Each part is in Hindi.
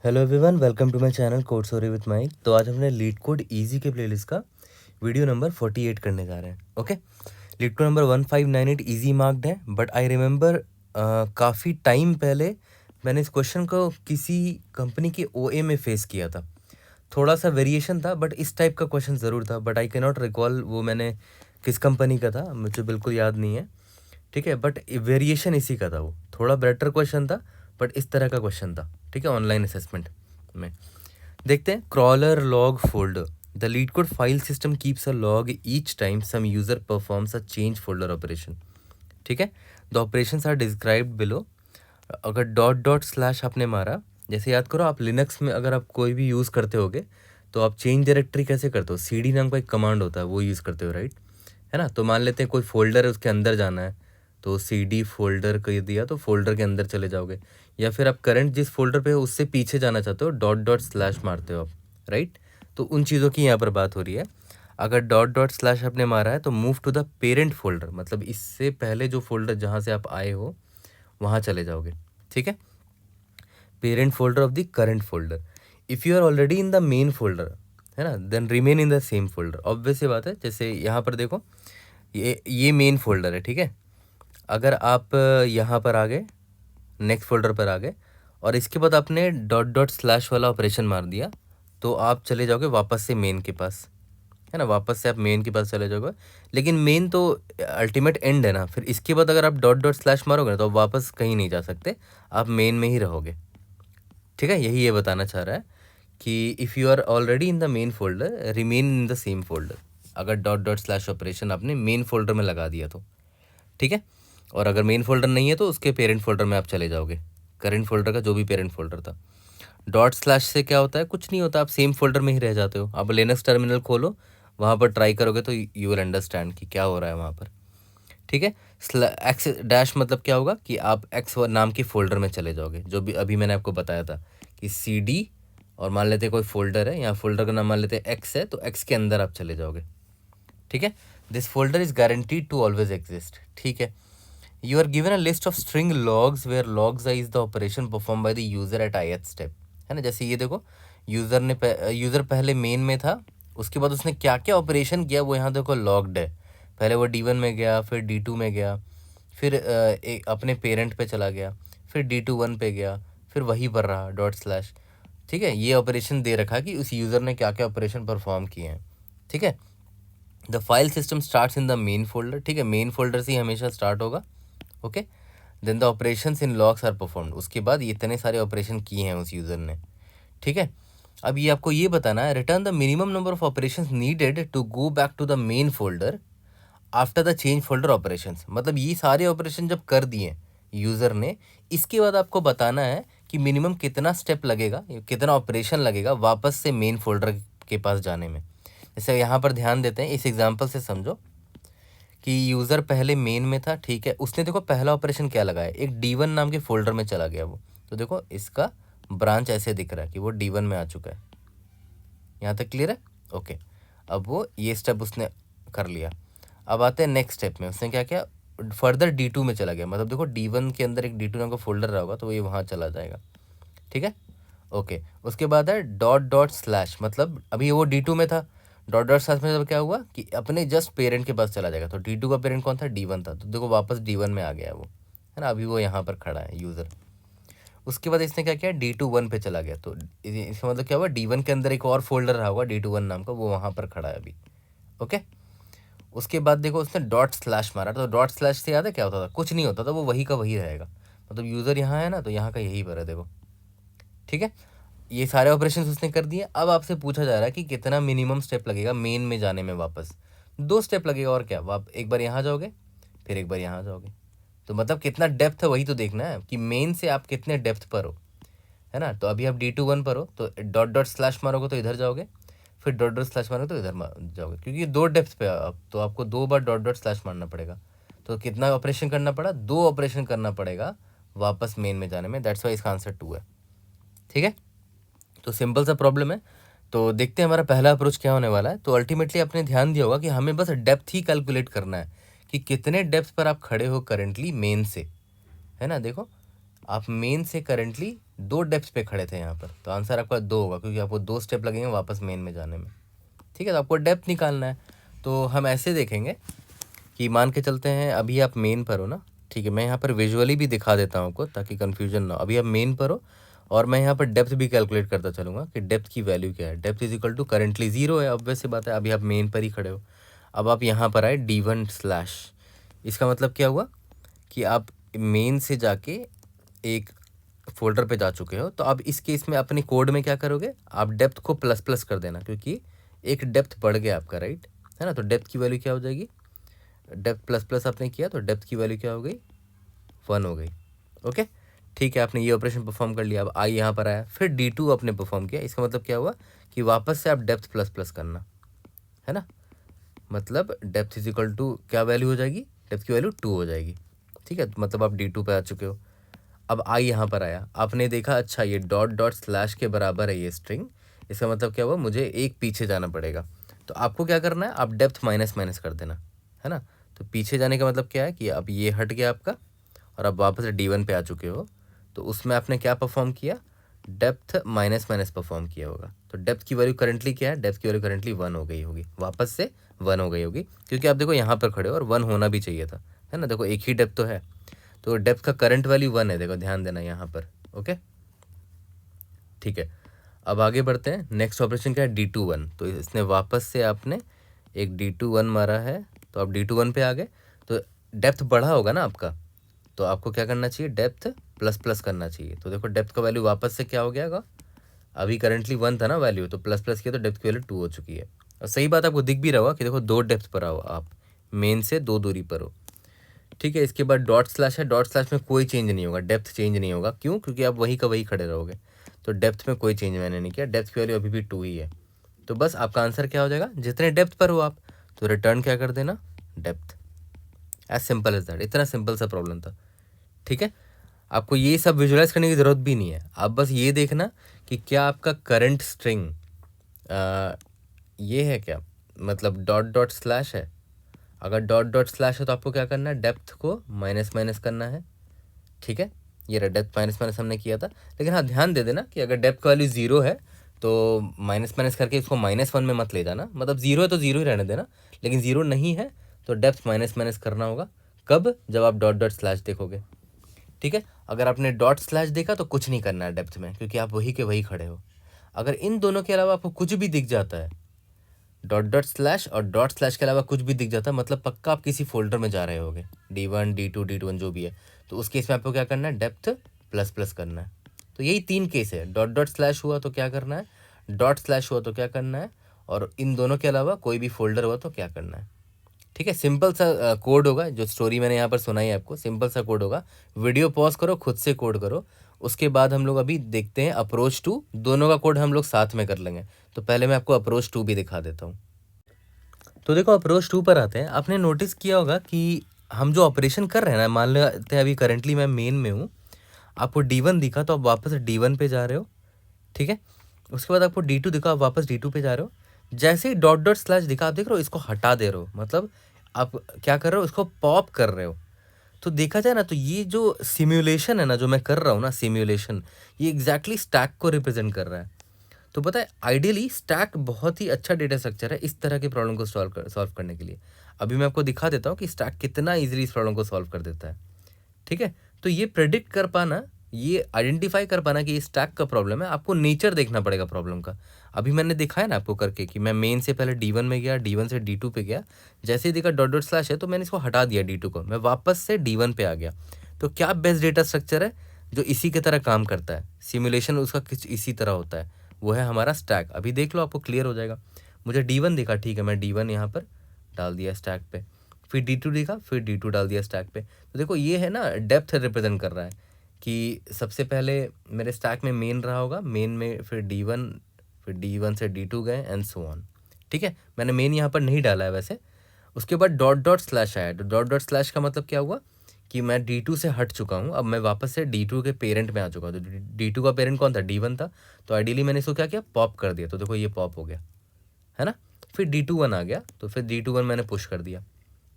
Hello everyone, welcome to my channel code story with Mike. तो आज हमने लीड कोड इजी के प्लेलिस्ट का वीडियो नंबर 48 करने जा रहे हैं। Okay, LeetCode number 1598 easy marked है, बट आई रिमेंबर काफ़ी टाइम पहले मैंने इस क्वेश्चन को किसी कंपनी के ओए में फेस किया था। थोड़ा सा वेरिएशन था, बट इस टाइप का क्वेश्चन ज़रूर था, but I can not recall वो मैंने किस कंपनी का था, मुझे बिल्कुल याद नहीं है। ठीक है, बट वेरिएशन इसी का था। वो थोड़ा बेटर क्वेश्चन था, बट इस तरह का क्वेश्चन था। ठीक है, ऑनलाइन असेसमेंट में देखते हैं। Crawler log folder, the LeetCode file system keeps a log each time some user performs a change folder operation. ठीक है, the operations are described below. अगर डॉट डॉट स्लैश आपने मारा, जैसे याद करो आप लिनक्स में अगर आप कोई भी यूज़ करते होगे तो आप चेंज डायरेक्टरी कैसे करते हो, cd नाम का एक कमांड होता है, वो यूज़ करते हो, राइट? है ना? तो मान लेते हैं कोई फोल्डर है, उसके अंदर जाना है, तो cd फोल्डर कर दिया तो फोल्डर के अंदर चले जाओगे। या फिर आप करंट जिस फोल्डर पे हो उससे पीछे जाना चाहते हो, डॉट डॉट स्लैश मारते हो आप, राइट? तो उन चीज़ों की यहाँ पर बात हो रही है। अगर डॉट डॉट स्लैश आपने मारा है तो move to the parent folder, मतलब इससे पहले जो फोल्डर जहाँ से आप आए हो वहाँ चले जाओगे। ठीक है, parent folder of the current folder. If you are already in the main folder, है ना, then remain in the same folder. Obvious सी बात है, जैसे यहाँ पर देखो ये मेन फोल्डर है। ठीक है, अगर आप यहाँ पर आ गए, नेक्स्ट फोल्डर पर आ गए, और इसके बाद आपने डॉट डॉट स्लैश वाला ऑपरेशन मार दिया, तो आप चले जाओगे वापस से मेन के पास, है ना, वापस से आप मेन के पास चले जाओगे। लेकिन मेन तो अल्टीमेट एंड है ना, फिर इसके बाद अगर आप डॉट डॉट स्लैश मारोगे ना तो आप वापस कहीं नहीं जा सकते, आप मेन में ही रहोगे। ठीक है, यही ये बताना चाह रहा है कि if you are already in the main folder, remain in the same folder. अगर डॉट डॉट स्लैश ऑपरेशन आपने मेन फोल्डर में लगा दिया तो ठीक है, और अगर मेन फोल्डर नहीं है तो उसके पेरेंट फोल्डर में आप चले जाओगे, करंट फोल्डर का जो भी पेरेंट फोल्डर था। डॉट स्लैश से क्या होता है, कुछ नहीं होता, आप सेम फोल्डर में ही रह जाते हो। आप लिनक्स टर्मिनल खोलो, वहाँ पर ट्राई करोगे तो यू विल अंडरस्टैंड कि क्या हो रहा है वहाँ पर। ठीक है, एक्स डैश मतलब क्या होगा कि आप एक्स नाम के फोल्डर में चले जाओगे, जो भी अभी मैंने आपको बताया था कि cd, और मान लेते हैं कोई फोल्डर है, यहाँ फोल्डर का नाम मान लेते हैं एक्स है, तो एक्स के अंदर आप चले जाओगे। ठीक है, this folder is guaranteed to always exist. ठीक है, you are given a list of string logs where logs is the operation perform by the user at ith step. है ना, जैसे ये देखो, यूजर पहले मेन में था, उसके बाद उसने क्या क्या ऑपरेशन किया वो यहाँ देखो लॉग्ड है। पहले वो d1 में गया, फिर d2 में गया, फिर अपने पेरेंट पे चला गया, फिर d2 1 पे गया, फिर वहीं पर रहा डॉट स्लैश। ठीक है, ये ऑपरेशन दे रखा कि उस यूज़र ने क्या क्या ऑपरेशन परफॉर्म किए हैं। ठीक है, the file system starts in the main folder. ठीक है, मेन फोल्डर से ही हमेशा स्टार्ट होगा। Okay, then the operations in logs are performed, उसके बाद ये इतने सारे ऑपरेशन किए हैं उस यूज़र ने। ठीक है, अब ये आपको ये बताना है, return the minimum number of operations needed to go back to the main folder after the change folder operations. मतलब ये सारे ऑपरेशन जब कर दिए यूज़र ने, इसके बाद आपको बताना है कि मिनिमम कितना स्टेप लगेगा, कितना ऑपरेशन लगेगा वापस से मेन फोल्डर के पास जाने में। जैसे यहाँ पर ध्यान देते हैं, इस एग्जांपल से समझो कि यूज़र पहले मेन में था। ठीक है, उसने देखो पहला ऑपरेशन क्या लगाया, एक d1 नाम के फोल्डर में चला गया वो। तो देखो इसका ब्रांच ऐसे दिख रहा है कि वो d1 में आ चुका है। यहाँ तक क्लियर है? ओके, अब वो ये स्टेप उसने कर लिया। अब आते हैं नेक्स्ट स्टेप में, उसने क्या किया, फर्दर d2 में चला गया। मतलब देखो d1 के अंदर एक d2 नाम का फोल्डर रहा होगा, तो ये वहाँ चला जाएगा। ठीक है, ओके, उसके बाद है डॉट डॉट स्लैश, मतलब अभी वो d2 में था, डॉट डॉट स्लैश में क्या हुआ कि अपने जस्ट पेरेंट के पास चला जाएगा। तो d2 का पेरेंट कौन था, d1 था, तो देखो वापस d1 में आ गया वो, है ना, अभी वो यहाँ पर खड़ा है यूज़र। उसके बाद इसने क्या किया, d2 1 पे चला गया, तो इसका मतलब क्या हुआ, d1 के अंदर एक और फोल्डर रहा होगा d2 1 नाम का, वो वहाँ पर खड़ा है अभी। ओके, उसके बाद देखो उसने डॉट स्लैश मारा, तो डॉट स्लैश से याद है क्या होता था, कुछ नहीं होता था, वो वही का वही रहेगा। मतलब यूज़र यहाँ है ना, तो यहाँ का यही पर है देखो। ठीक है, ये सारे ऑपरेशन उसने कर दिए। अब आपसे पूछा जा रहा है कि कितना मिनिमम स्टेप लगेगा मेन में जाने में वापस। 2 स्टेप लगेगा, और क्या, आप एक बार यहाँ जाओगे, फिर एक बार यहाँ जाओगे। तो मतलब कितना डेप्थ है वही तो देखना है कि मेन से आप कितने डेप्थ पर हो, है ना। तो अभी आप d2 1 पर हो, तो डॉट डॉट स्लैश मारोगे तो इधर जाओगे, फिर डॉट डॉट स्लैश मारोगे तो इधर जाओगे, क्योंकि ये 2 डेप्थ पे आप, तो आपको 2 बार डॉट डॉट स्लैश मारना पड़ेगा। तो कितना ऑपरेशन करना पड़ा, 2 ऑपरेशन करना पड़ेगा वापस मेन में जाने में। दैट्स वाई इसका आंसर 2 है। ठीक है, तो सिंपल सा प्रॉब्लम है। तो देखते हैं हमारा पहला अप्रोच क्या होने वाला है। तो अल्टीमेटली आपने ध्यान दिया होगा कि हमें बस डेप्थ ही कैलकुलेट करना है कि कितने डेप्थ पर आप खड़े हो करेंटली मेन से, है ना। देखो आप मेन से करेंटली दो डेप्थ पे खड़े थे यहाँ पर, तो आंसर आपका 2 होगा, क्योंकि आपको 2 स्टेप लगेंगे वापस मेन में जाने में। ठीक है, तो आपको डेप्थ निकालना है। तो हम ऐसे देखेंगे कि मान के चलते हैं अभी आप मेन पर हो ना, ठीक है, मैं यहाँ पर विजुअली भी दिखा देता हूँ आपको ताकि कन्फ्यूजन ना हो। अभी आप मेन पर हो और मैं यहाँ पर डेप्थ भी कैलकुलेट करता चलूँगा कि डेप्थ की वैल्यू क्या है। Depth is equal to currently 0 है, ऑब्वियस सी बात है, अभी आप मेन पर ही खड़े हो। अब आप यहाँ पर आए D1 स्लैश, इसका मतलब क्या हुआ कि आप मेन से जाके एक फोल्डर पे जा चुके हो। तो अब इस केस में अपने कोड में क्या करोगे, आप डेप्थ को प्लस प्लस कर देना, क्योंकि एक डेप्थ बढ़ गया आपका, राइट है ना। तो डेप्थ की वैल्यू क्या हो जाएगी, डेप्थ प्लस प्लस आपने किया तो डेप्थ की वैल्यू क्या हो गई, 1 हो गई। ओके, ठीक है, आपने ये ऑपरेशन परफॉर्म कर लिया। अब आई यहाँ पर आया, फिर D2 आपने परफॉर्म किया। इसका मतलब क्या हुआ कि वापस से आप डेप्थ प्लस प्लस करना है ना, मतलब डेप्थ इज इक्वल टू क्या वैल्यू हो जाएगी, डेप्थ की वैल्यू 2 हो जाएगी। ठीक है, मतलब आप D2 पे आ चुके हो। अब आई यहाँ पर आया, आपने देखा अच्छा ये डॉट डॉट स्लैश के बराबर है ये स्ट्रिंग, इसका मतलब क्या हुआ, मुझे एक पीछे जाना पड़ेगा। तो आपको क्या करना है, आप डेप्थ माइनस माइनस कर देना है ना। तो पीछे जाने का मतलब क्या है कि अब ये हट गया आपका और अब वापस D1 पे आ चुके हो। तो उसमें आपने क्या परफॉर्म किया, डेप्थ माइनस माइनस परफॉर्म किया होगा। तो डेप्थ की वैल्यू करंटली क्या है, डेप्थ की वैल्यू करंटली 1 हो गई होगी, वापस से 1 हो गई होगी, क्योंकि आप देखो यहाँ पर खड़े हो और 1 होना भी चाहिए था, है ना। देखो एक ही डेप्थ तो है, तो डेप्थ का करंट वैल्यू 1 है, देखो ध्यान देना यहाँ पर। ओके, ठीक है, अब आगे बढ़ते हैं। नेक्स्ट ऑपरेशन क्या है, D2 1। तो इसने वापस से आपने एक D2 1 मारा है, तो आप D2 1 पे आ गए। तो डेप्थ बढ़ा होगा ना आपका, तो आपको क्या करना चाहिए, डेप्थ प्लस प्लस करना चाहिए। तो देखो डेप्थ का वैल्यू वापस से क्या हो गया, अभी करंटली 1 था ना वैल्यू, तो प्लस प्लस किया तो डेप्थ की वैल्यू 2 हो चुकी है। और सही बात आपको दिख भी रहा होगा कि देखो 2 डेप्थ पर आओ, आप मेन से 2 दूरी पर हो। ठीक है, इसके बाद डॉट स्लैश है, डॉट स्लैश में कोई चेंज नहीं होगा, डेप्थ चेंज नहीं होगा, क्यों, क्योंकि आप वही का वही खड़े रहोगे। तो डेप्थ में कोई चेंज मैंने नहीं किया, डेप्थ की वैल्यू अभी भी 2 ही है। तो बस आपका आंसर क्या हो जाएगा, जितने डेप्थ पर हो आप, तो रिटर्न क्या कर देना, depth. As simple as that, इतना सिंपल सा प्रॉब्लम था। ठीक है, आपको ये सब विजुलाइज करने की ज़रूरत भी नहीं है, आप बस ये देखना कि क्या आपका करंट स्ट्रिंग ये है क्या, मतलब डॉट डॉट स्लैश है। अगर डॉट डॉट स्लैश है तो आपको क्या करना है, डेप्थ को माइनस माइनस करना है। ठीक है, ये रहा डेप्थ माइनस माइनस हमने किया था। लेकिन हाँ ध्यान दे देना कि अगर डेप्थ का वैल्यू 0 है तो माइनस माइनस करके इसको -1 में मत ले जाना, मतलब 0 है तो 0 ही रहने देना। लेकिन 0 नहीं है तो डेप्थ माइनस माइनस करना होगा, कब, जब आप डॉट डॉट स्लैश देखोगे। ठीक है, अगर आपने डॉट स्लैश देखा तो कुछ नहीं करना है डेप्थ में, क्योंकि आप वही के वही खड़े हो। अगर इन दोनों के अलावा आपको कुछ भी दिख जाता है, डॉट डॉट स्लैश और डॉट स्लैश के अलावा कुछ भी दिख जाता है, मतलब पक्का आप किसी फोल्डर में जा रहे होगे, D1 D2 D2 जो भी है। तो उस केस में आपको क्या करना है, डेप्थ प्लस प्लस करना है। तो यही 3 केस है, डॉट डॉट स्लैश हुआ तो क्या करना है, डॉट स्लैश हुआ तो क्या करना है, और इन दोनों के अलावा कोई भी फोल्डर हुआ तो क्या करना है। ठीक है, सिंपल सा कोड होगा, जो स्टोरी मैंने यहाँ पर सुनाई है आपको, सिंपल सा कोड होगा। वीडियो पॉज करो, खुद से कोड करो, उसके बाद हम लोग अभी देखते हैं अप्रोच 2, दोनों का कोड हम लोग साथ में कर लेंगे। तो पहले मैं आपको अप्रोच 2 भी दिखा देता हूँ। तो देखो अप्रोच 2 पर आते हैं। आपने नोटिस किया होगा कि हम जो ऑपरेशन कर रहे हैं ना, मान लेते हैं अभी करंटली मैं मेन में हूँ, आपको D1 दिखा तो आप वापस D1 पे जा रहे हो। ठीक है, उसके बाद आपको D2 दिखा, आप वापस D2 पे जा रहे हो। जैसे ही डॉट डॉट स्लैश दिखा, आप देख रहे हो इसको हटा दे रहे हो, मतलब आप क्या कर रहे हो, इसको पॉप कर रहे हो। तो देखा जाए ना, तो ये जो सिम्युलेशन है ना, जो मैं कर रहा हूँ ना सिम्युलेशन, ये एग्जैक्टली स्टैक को रिप्रेजेंट कर रहा है। तो पता है आइडियली स्टैक बहुत ही अच्छा डेटा स्ट्रक्चर है इस तरह के प्रॉब्लम को सॉल्व करने के लिए। अभी मैं आपको दिखा देता हूँ कि स्टैक कितना इजीली इस प्रॉब्लम को सॉल्व कर देता है। ठीक है, तो ये प्रेडिक्ट कर पाना, ये आइडेंटिफाई कर पाना कि ये स्टैक का प्रॉब्लम है, आपको नेचर देखना पड़ेगा प्रॉब्लम का। अभी मैंने दिखाया ना आपको करके कि मैं मेन से पहले D1 में गया, D1 से D2 पे गया, जैसे ही देखा डॉट डॉट स्लैश है तो मैंने इसको हटा दिया D2 को, मैं वापस से D1 पे आ गया। तो क्या बेस्ट डेटा स्ट्रक्चर है जो इसी की तरह काम करता है, सिमुलेशन उसका कुछ इसी तरह होता है, वो है हमारा स्टैक। अभी देख लो, आपको क्लियर हो जाएगा। मुझे D1 दिखा, ठीक है, मैं D1 यहाँ पर डाल दिया स्टैक पे, फिर D2 दिखा, फिर D2 डाल दिया स्टैक पे। तो देखो ये है ना, डेप्थ रिप्रेजेंट कर रहा है कि सबसे पहले मेरे स्टैक में मेन रहा होगा, मेन में फिर D1, फिर D1 से D2 गए एंड सो ऑन। ठीक है, मैंने मेन यहाँ पर नहीं डाला है वैसे। उसके बाद डॉट डॉट स्लैश आया, तो डॉट डॉट स्लैश का मतलब क्या हुआ कि मैं D2 से हट चुका हूँ, अब मैं वापस से D2 के पेरेंट में आ चुका हूँ। तो D2 का पेरेंट कौन था, D1 था। तो आइडियली मैंने इसको क्या किया, पॉप कर दिया, तो देखो ये पॉप हो गया, है ना। फिर D2 1 आ गया, तो फिर D2 1 मैंने पुश कर दिया।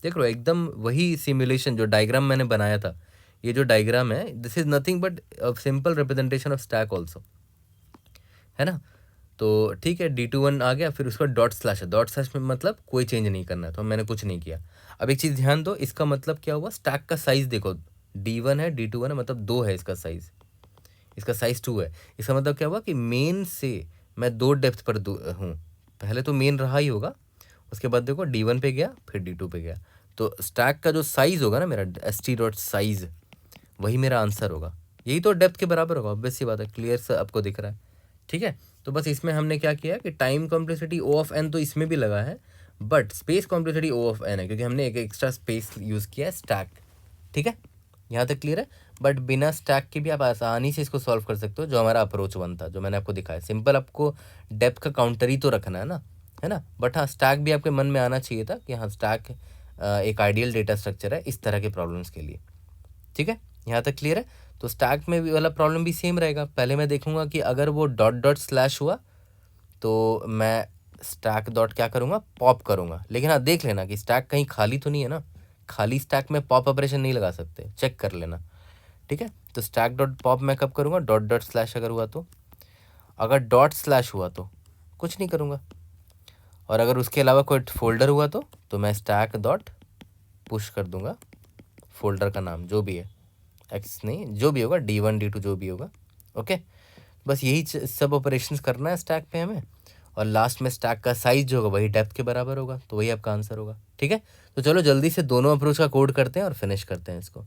देख लो एकदम वही सिमुलेशन, जो डायग्राम मैंने बनाया था ये जो डायग्राम है this is nothing but simple representation of stack also, है ना। तो ठीक है, D21 आ गया, फिर उसका डॉट स्लैश है, डॉट स्लैश में मतलब कोई चेंज नहीं करना है, तो मैंने कुछ नहीं किया। अब एक चीज़ ध्यान दो, इसका मतलब क्या हुआ, स्टैक का साइज देखो, D1 है D21 है, मतलब 2 है इसका साइज, इसका साइज 2 है। इसका मतलब क्या हुआ कि मेन से मैं 2 डेप्थ पर हूँ, पहले तो मेन रहा ही होगा, उसके बाद देखो D1 पे गया, फिर D2 पे गया, तो स्टैक का जो साइज होगा ना मेरा, st डॉट साइज, वही मेरा आंसर होगा, यही तो डेप्थ के बराबर होगा, ऑब्वियस सी बात है, क्लियर से आपको दिख रहा है, ठीक है। तो बस इसमें हमने क्या किया कि time complexity O of n तो इसमें भी लगा है, but space complexity O of n है, क्योंकि हमने एक एक्स्ट्रा स्पेस यूज़ किया है, स्टैक, ठीक है, यहाँ तक क्लियर है। बट बिना स्टैक के भी आप आसानी से इसको सॉल्व कर सकते हो, जो हमारा अप्रोच 1 था, जो मैंने आपको दिखाया, सिंपल आपको डेप्थ का काउंटर ही तो रखना है ना। बट हाँ, स्टैक भी आपके मन में आना चाहिए था कि हाँ स्टैक एक आइडियल डेटा स्ट्रक्चर है इस तरह के प्रॉब्लम्स के लिए, ठीक है, यहाँ तक क्लियर है। तो स्टैक में भी वाला प्रॉब्लम भी सेम रहेगा, पहले मैं देखूंगा कि अगर वो डॉट डॉट स्लैश हुआ तो मैं स्टैक डॉट क्या करूँगा, पॉप करूँगा, लेकिन हाँ देख लेना कि स्टैक कहीं खाली तो नहीं है ना, खाली स्टैक में पॉप ऑपरेशन नहीं लगा सकते, चेक कर लेना, ठीक है। तो स्टैक डॉट पॉप मैं कब करूँगा, डॉट डॉट स्लैश अगर हुआ तो, अगर डॉट स्लैश हुआ तो कुछ नहीं करूँगा, और अगर उसके अलावा कोई फोल्डर हुआ तो मैं स्टैक डॉट पुश कर दूँगा फोल्डर का नाम जो भी है, एक्स नहीं जो भी होगा, D1 D2 जो भी होगा, ओके। बस यही सब ऑपरेशंस करना है स्टैक पे हमें, और लास्ट में स्टैक का साइज जो होगा वही डेप्थ के बराबर होगा, तो वही आपका आंसर होगा, ठीक है। तो चलो जल्दी से दोनों अप्रोच का कोड करते हैं और फिनिश करते हैं इसको।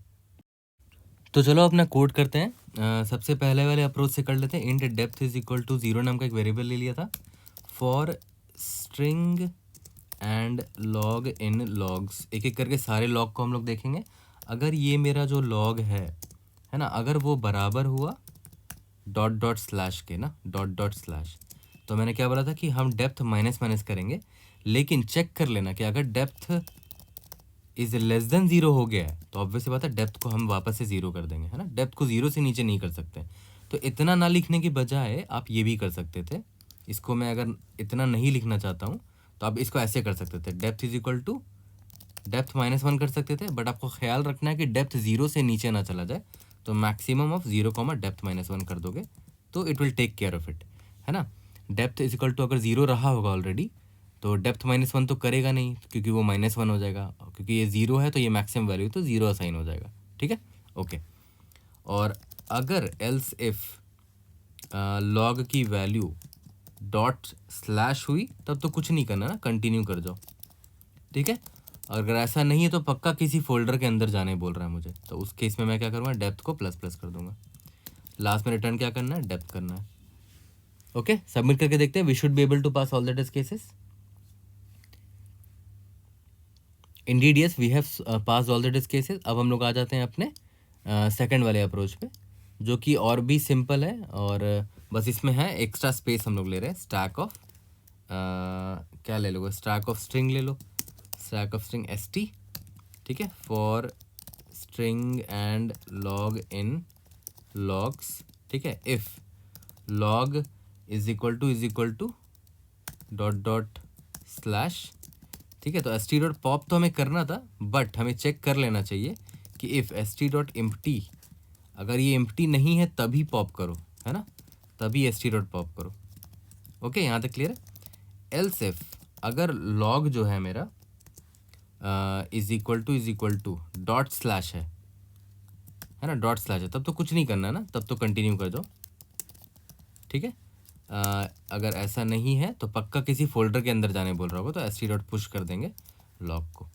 तो चलो अपना कोड करते हैं, सबसे पहले वाले अप्रोच से कर लेते हैं। Int depth is equal to 0 नाम का एक वेरिएबल ले लिया था, for string and log in logs, एक एक करके सारे लॉग को हम लोग देखेंगे। अगर ये मेरा जो लॉग है ना, अगर वो बराबर हुआ डॉट डॉट स्लैश के ना, डॉट डॉट स्लैश, तो मैंने क्या बोला था कि हम डेप्थ माइनस माइनस करेंगे, लेकिन चेक कर लेना कि अगर डेप्थ इज लेस देन 0 हो गया है तो ऑब्वियस बात है डेप्थ को हम वापस से 0 कर देंगे, है ना, डेप्थ को 0 से नीचे नहीं कर सकते। तो इतना ना लिखने की बजाय आप ये भी कर सकते थे, इसको मैं अगर इतना नहीं लिखना चाहता हूँ तो आप इसको ऐसे कर सकते थे, depth is equal to depth -1 कर सकते थे, बट आपको ख्याल रखना है कि डेप्थ 0 से नीचे ना चला जाए, तो मैक्सिमम ऑफ 0 कॉमा डेप्थ -1 कर दोगे तो it will take care of it, है ना। डेप्थ इज इक्वल टू अगर 0 रहा होगा ऑलरेडी तो डेप्थ -1 तो करेगा नहीं, क्योंकि वो -1 हो जाएगा, क्योंकि ये 0 है तो ये मैक्सिमम वैल्यू तो 0 असाइन हो जाएगा, ठीक है, ओके। और अगर एल्स इफ लॉग की वैल्यू डॉट स्लैश हुई तब तो कुछ नहीं करना ना, कंटिन्यू कर जाओ, ठीक है। अगर ऐसा नहीं है तो पक्का किसी फोल्डर के अंदर जाने बोल रहा है मुझे, तो उस केस में मैं क्या करूँगा, डेप्थ को प्लस प्लस कर दूंगा, लास्ट में रिटर्न क्या करना है, डेप्थ करना है, ओके। सबमिट करके देखते हैं, we should be able to pass all the test cases. Indeed yes, we have pass all the test cases. अब हम लोग आ जाते हैं अपने सेकंड वाले अप्रोच पे, जो कि और भी सिंपल है, और बस इसमें है एक्स्ट्रा स्पेस हम लोग ले रहे हैं, स्टैक ऑफ क्या ले लोगे, स्टैक ऑफ स्ट्रिंग ले लो, स्टैक ऑफ स्ट्रिंग st, ठीक है, for string and log in logs, ठीक है, if log is equal to dot dot slash, ठीक है। तो st डॉट पॉप तो हमें करना था, बट हमें चेक कर लेना चाहिए कि इफ़ st डॉट एम्प्टी, अगर ये एम्प्टी नहीं है तभी पॉप करो, है ना, तभी st डॉट पॉप करो, ओके, यहाँ तक क्लियर है। एल्स इफ अगर लॉग जो है मेरा is equal to dot slash है ना, डॉट स्लैश है, तब तो कुछ नहीं करना है ना, तब तो कंटिन्यू कर दो, ठीक है। अगर ऐसा नहीं है तो पक्का किसी फोल्डर के अंदर जाने बोल रहा होगा, तो st डॉट पुश कर देंगे लॉग को,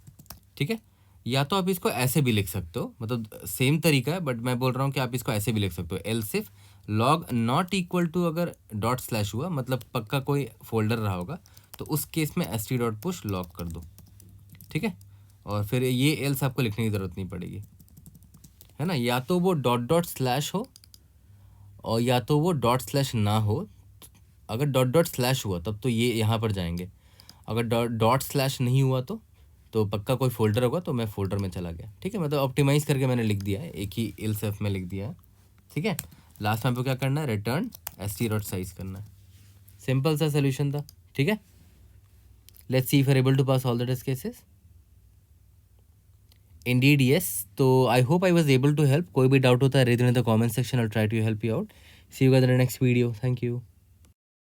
ठीक है। या तो आप इसको ऐसे भी लिख सकते हो, मतलब सेम तरीका है, बट मैं बोल रहा हूँ कि आप इसको ऐसे भी लिख सकते हो, else if log not equal to, अगर डॉट स्लैश हुआ मतलब पक्का कोई फोल्डर रहा होगा, तो उस केस में st डॉट पुश लॉग कर दो, ठीक है। और फिर ये एल्स आपको लिखने की ज़रूरत नहीं पड़ेगी, है ना, या तो वो डॉट डॉट स्लैश हो और या तो वो डॉट स्लैश ना हो। अगर डॉट डॉट स्लैश हुआ तब तो ये यहाँ पर जाएंगे, अगर डॉट डॉट स्लैश नहीं हुआ तो पक्का कोई फोल्डर होगा, तो मैं फोल्डर में चला गया, ठीक है, मतलब ऑप्टिमाइज़ करके मैंने लिख दिया है, एक ही एल्स इफ में लिख दिया है, ठीक है। लास्ट में आपको क्या करना है, रिटर्न st डॉट साइज करना है, सिंपल सा सोल्यूशन था, ठीक है। Let's see if are able to pass all the test cases. Indeed yes. तो I hope I was able to help. कोई भी डाउट होता है read in the comment section, I try to help you out. See you guys in the next video. Thank you.